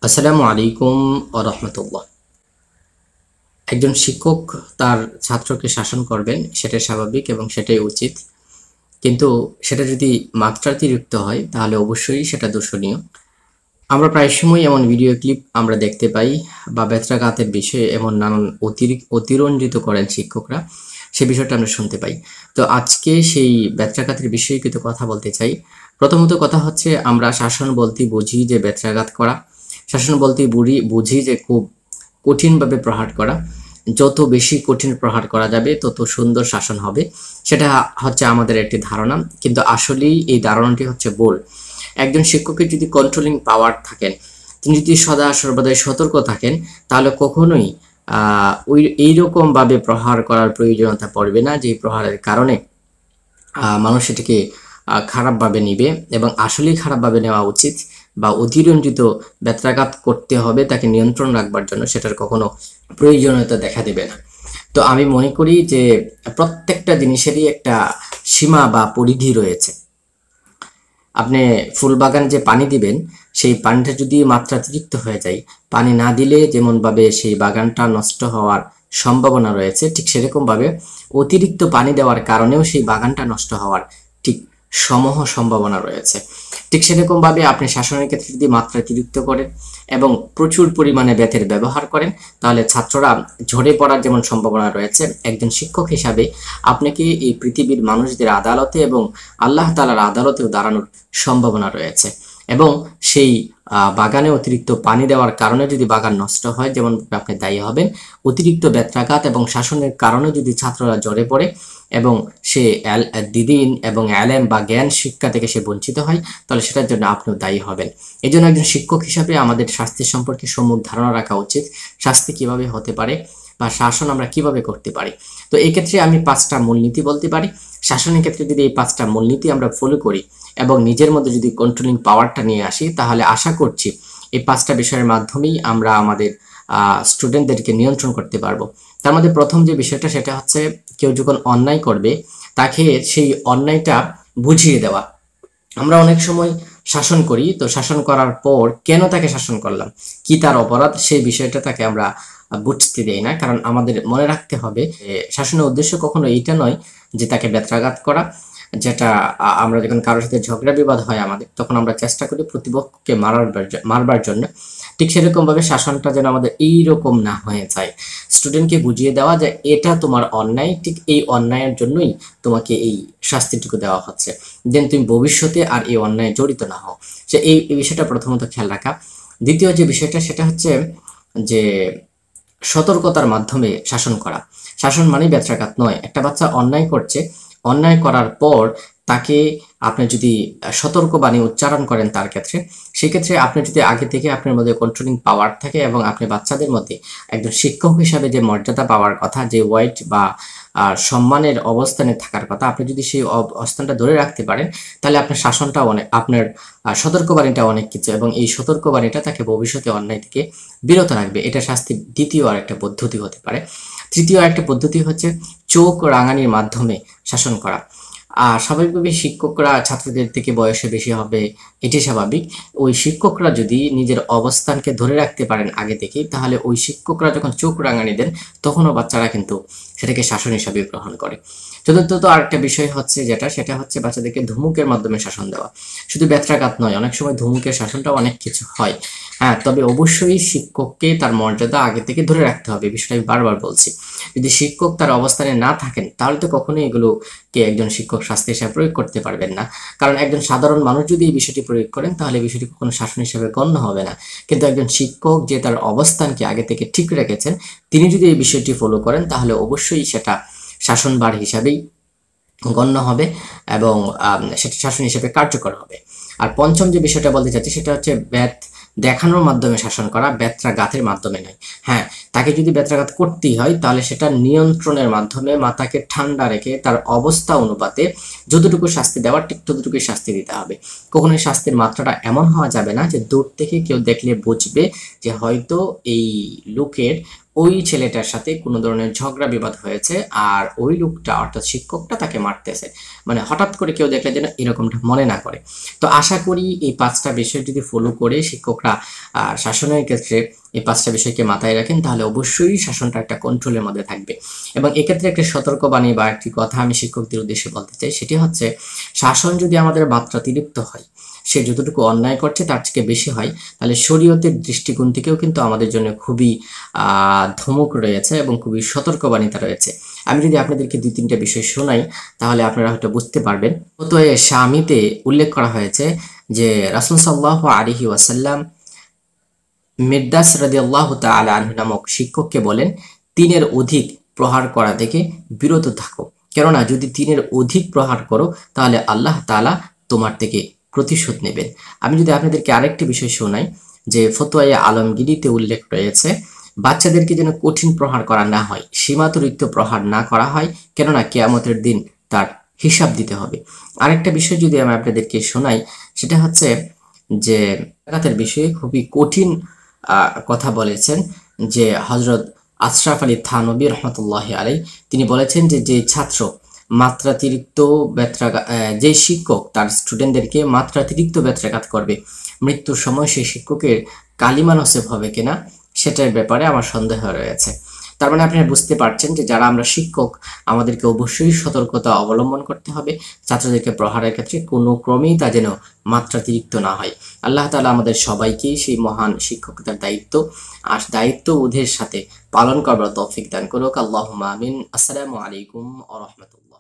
আসসালামু আলাইকুম ওয়া রাহমাতুল্লাহ। একজন শিক্ষক তার ছাত্রকে শাসন করবেন, সেটাই স্বাভাবিক এবং সেটাই উচিত। কিন্তু সেটা যদি মাত্রাতিরিক্ত হয় তাহলে অবশ্যই সেটা দূষণীয়। আমরা প্রায় সময় এমন ভিডিও ক্লিপ আমরা দেখতে পাই বা বেত্রাঘাতের বিষয়ে এমন নানান অতিরঞ্জিত করেন শিক্ষকরা, সে বিষয়টা আমরা শুনতে পাই। তো আজকে সেই বেত্রাঘাতের বিষয়ে কিছু কথা বলতে চাই। প্রথমত কথা হচ্ছে, আমরা শাসন বলতে বুঝি যে বেত্রাঘাত করা, শাসন বলতে বুঝি যে খুব কঠিনভাবে প্রহার করা। যত বেশি কঠিন প্রহার করা যাবে তত সুন্দর শাসন হবে, সেটা হচ্ছে আমাদের একটি ধারণা। কিন্তু আসলেই এই ধারণাটি হচ্ছে ভুল। একজন শিক্ষকের যদি কন্ট্রোলিং পাওয়ার থাকেন, তিনি যদি সদা সর্বদাই সতর্ক থাকেন, তাহলে কখনোই ওই এইরকম ভাবে প্রহার করার প্রয়োজনীয়তা পড়বে না, যে প্রহারের কারণে মানুষ এটাকে খারাপভাবে নিবে। এবং আসলেই খারাপভাবে নেওয়া উচিত, বা অতিরঞ্জিত ব্যত্রাঘাত করতে হবে তাকে নিয়ন্ত্রণ রাখবার জন্য, সেটার কখনো প্রয়োজনীয়তা দেখা দেবে না। তো আমি মনে করি যে প্রত্যেকটা জিনিসেরই একটা সীমা বা পরিধি রয়েছে। আপনি ফুল বাগানে যে পানি দিবেন, সেই পানিটা যদি মাত্রাতিরিক্ত হয়ে যায়, পানি না দিলে যেমনভাবে সেই বাগানটা নষ্ট হওয়ার সম্ভাবনা রয়েছে, ঠিক সেরকমভাবে অতিরিক্ত পানি দেওয়ার কারণেও সেই বাগানটা নষ্ট হওয়ার ঠিক সমূহ সম্ভাবনা রয়েছে। ঠিক সেরকমভাবে আপনি শাসনের ক্ষেত্রে যদি মাত্রাতিরিক্ত করেন এবং প্রচুর পরিমাণে বেতের ব্যবহার করেন, তাহলে ছাত্ররা ঝরে পড়ার যেমন সম্ভাবনা রয়েছে, একজন শিক্ষক হিসাবে আপনাকে এই পৃথিবীর মানুষদের আদালতে এবং আল্লাহ তাআলার আদালতেও দাঁড়ানোর সম্ভাবনা রয়েছে। এবং সেই বাগানে অতিরিক্ত পানি দেওয়ার কারণে যদি বাগান নষ্ট হয়, যেমন আপনি দায়ী হবেন। অতিরিক্ত ব্যত্রাঘাত এবং শাসনের কারণে যদি ছাত্ররা ঝরে পড়ে এবং সে দ্বিদিন এবং এলেম বা জ্ঞান শিক্ষা থেকে সে বঞ্চিত হয়, তাহলে সেটার জন্য আপনিও দায়ী হবেন। এই জন্য একজন শিক্ষক হিসাবে আমাদের শাস্তি সম্পর্কে সম্যক ধারণা রাখা উচিত, শাস্তি কিভাবে হতে পারে বা শাসন আমরা কিভাবে করতে পারি। তো এই ক্ষেত্রে আমি 5টা মূলনীতি বলতে পারি। শাসনের ক্ষেত্রে যদি এই 5টা মূলনীতি আমরা ফলো করি এবং নিজের মধ্যে যদি কন্ট্রোলিং পাওয়ারটা নিয়ে আসি, তাহলে আশা করছি এই 5টা বিষয়ের মাধ্যমেই আমরা আমাদের স্টুডেন্টদেরকে নিয়ন্ত্রণ করতে পারবো। তার মধ্যে প্রথম যে বিষয়টা, সেটা হচ্ছে কেউ যখন অন্যায় করবে তাকে সেই অন্যায়টা বুঝিয়ে দেওয়া। আমরা অনেক সময় শাসন করি, তো শাসন করার পর কেন তাকে শাসন করলাম, কি তার অপরাধ, সেই বিষয়টা তাকে আমরা বুঝতে দেই না। কারণ আমাদের মনে রাখতে হবে শাসনের উদ্দেশ্য কখনো এইটা নয় যে তাকে ব্যত্রাঘাত করা। যেটা আমরা যখন কারোর সাথে ঝগড়া বিবাদ হয় আমাদের, তখন আমরা চেষ্টা করি প্রতিপক্ষকে মারবার জন্য। ঠিক সেরকম ভাবে শাসনটা যেন আমাদের এইরকম না হয়ে যায়, স্টুডেন্টকে বুঝিয়ে দেওয়া যে এটা তোমার অন্যায়, ঠিক এই অন্যায়ের জন্যই তোমাকে এই শাস্তিটুকু দেওয়া হচ্ছে, দেন তুমি ভবিষ্যতে আর এই অন্যায় জড়িত না হও। সে এই বিষয়টা প্রথমত খেয়াল রাখা। দ্বিতীয় যে বিষয়টা, সেটা হচ্ছে যে সতর্কতার মাধ্যমে শাসন করা। শাসন মানে ব্যত্রাঘাত নয়। একটা বাচ্চা অন্যায় করছে, অন্যায় করার পর তাকে আপনি যদি সতর্কবাণী উচ্চারণ করেন তার ক্ষেত্রে, সেক্ষেত্রে আপনি যদি আগে থেকে আপনার মধ্যে কন্ট্রোলিং পাওয়ার থাকে এবং আপনি বাচ্চাদের মধ্যে একজন শিক্ষক হিসাবে যে মর্যাদা পাওয়ার কথা, যে ওয়াইট বা সম্মানের অবস্থানে থাকার কথা, আপনি যদি সেই অবস্থানটা ধরে রাখতে পারেন, তাহলে আপনার শাসনটা অনেক, আপনার সতর্কবাণীটা অনেক কিছু, এবং এই সতর্কবাণীটা তাকে ভবিষ্যতে অন্যায় থেকে বিরত রাখবে। এটা শাস্তির দ্বিতীয় আরেকটা পদ্ধতি হতে পারে। তৃতীয় আরেকটা পদ্ধতি হচ্ছে চোখ রাঙানির মাধ্যমে শাসন করা। স্বাভাবিকভাবে শিক্ষকরা ছাত্রদের থেকে বয়সে বেশি হবে, এটি স্বাভাবিক। ওই শিক্ষকরা যদি নিজের অবস্থানকে ধরে রাখতে পারেন আগে থেকেই, তাহলে ওই শিক্ষকরা যখন চোখ রাঙানি দেন, তখনও বাচ্চারা কিন্তু সেটাকে শাসন হিসাবে গ্রহণ করে। চতুর্থত আরেকটা বিষয় হচ্ছে সেটা হচ্ছে বাচ্চাদেরকে ধমকের মাধ্যমে শাসন দেওয়া। শুধু ব্যত্রাঘাত নয়, অনেক সময় ধমকের শাসনটাও অনেক কিছু হয়। হ্যাঁ, তবে অবশ্যই শিক্ষককে তার মর্যাদা আগে থেকে ধরে রাখতে হবে, বিষয়টা আমি বারবার বলছি। যদি শিক্ষক তার অবস্থানে না থাকেন, তাহলে তো কখনোই এগুলোকে একজন শিক্ষক শাস্তি হিসাবে প্রয়োগ করতে পারবেন না। কারণ একজন সাধারণ মানুষ যদি এই বিষয়টি প্রয়োগ করেন, তাহলে বিষয়টি কখনো শাসন হিসাবে গণ্য হবে না। কিন্তু একজন শিক্ষক যে তার অবস্থানকে আগে থেকে ঠিক রেখেছেন, তিনি যদি এই বিষয়টি ফলো করেন, তাহলে অবশ্যই সেটা শাসনভার হিসাবেই গণ্য হবে এবং সেটা শাসন হিসেবে কার্যকর হবে। আর পঞ্চম যে বিষয়টা বলতে চাচ্ছি, সেটা হচ্ছে দেখানোর মাধ্যমে শাসন করা, ব্যত্রাঘাতের মাধ্যমে নয়। হ্যাঁ, তাকে যদি বেত্রাঘাত করতেই হয় তাহলে সেটা নিয়ন্ত্রণের মাধ্যমে মাথাকে ঠান্ডা রেখে তার অবস্থা অনুপাতে যতটুকু শাস্তি দেওয়ার ঠিক ততটুকুই শাস্তি দিতে হবে। কখনোই শাস্তির মাত্রাটা এমন হওয়া যাবে না যে দূর থেকে কেউ দেখলে বুঝবে যে হয়তো এই লোকের ওই ছেলেটার সাথে কোনো ধরনের ঝগড়া বিবাদ হয়েছে আর ওই লোকটা অর্থাৎ শিক্ষকটা তাকে মারতেছে, মানে হঠাৎ করে কেউ দেখলে যেন এরকমটা মনে না করে। তো আশা করি এই 5টা বিষয় যদি ফলো করে শিক্ষকরা শাসনের ক্ষেত্রে এই 5টা বিষয়কে মাথায় রাখেন তাহলে অবশ্যই শাসনটা একটা কন্ট্রোলের মধ্যে থাকবে। এবং এক্ষেত্রে একটা সতর্কবাণী বা একটি কথা আমি শিক্ষকদের উদ্দেশ্যে বলতে চাই, সেটি হচ্ছে শাসন যদি আমাদের মাত্রাতিরিক্ত হয়, সে যতটুকু অন্যায় করছে তার থেকে বেশি হয়, তাহলে শরীয়তের দৃষ্টিকোণ থেকেও কিন্তু আমাদের জন্য খুবই ধমক রয়েছে এবং খুবই সতর্কবাণিতা রয়েছে। আমি যদি আপনাদেরকে 2-3টা বিষয় শোনাই তাহলে আপনারা হয়তো বুঝতে পারবেন। তো শামিতে উল্লেখ করা হয়েছে যে রাসূল সাল্লাল্লাহু আলাইহি ওয়াসাল্লাম মিরদাস রাদিয়াল্লাহু তাআলা আনহু নামক শিক্ষককে বলেন, 3-এর অধিক প্রহার করা থেকে বিরত থাকো, কেননা যদি 3-এর অধিক প্রহার করো তাহলে আল্লাহ তাআলা তোমার থেকে প্রতিশোধ নেবেন। আমি যদি আপনাদেরকে আরেকটি বিষয় শোনাই যে ফতোয়ায়ে আলমগীরিতে উল্লেখ রয়েছে বাচ্চাদেরকে যেন কঠিন প্রহার করা না হয়, সীমাতিরিক্ত প্রহার না করা হয়, কেননা কিয়ামতের দিন তার হিসাব দিতে হবে। আরেকটা বিষয় যদি আমি আপনাদেরকে শোনাই সেটা হচ্ছে যে বেত্রাঘাতের বিষয়ে খুবই কঠিন কথা বলেছেন যে হযরত আশরাফ আলী থানভী রহমতুল্লাহি আলাইহি, তিনি বলেছেন যে যে ছাত্র মাত্রাতিরিক্ত যে শিক্ষক তার স্টুডেন্টদেরকে মাত্রাতিরিক্ত বেত্রাঘাত করবে, মৃত্যুর সময় সেই শিক্ষকের কালিমা নসিব হবে কিনা সেটার ব্যাপারে আমার সন্দেহ রয়েছে। তার মানে আপনারা বুঝতে পারছেন যে যারা আমরা শিক্ষক আমাদেরকে অবশ্যই সতর্কতা অবলম্বন করতে হবে, ছাত্রদেরকে প্রহারের ক্ষেত্রে কোনো ক্রমেই তা যেন মাত্রাতিরিক্ত না হয়। আল্লাহ তাআলা আমাদের সবাইকে সেই মহান শিক্ষকতার দায়িত্ব ওদের সাথে পালন করবার তৌফিক দান করুক। আল্লাহুম্মা আমিন। আসসালামু আলাইকুম ওয়া রাহমাতুল্লাহ।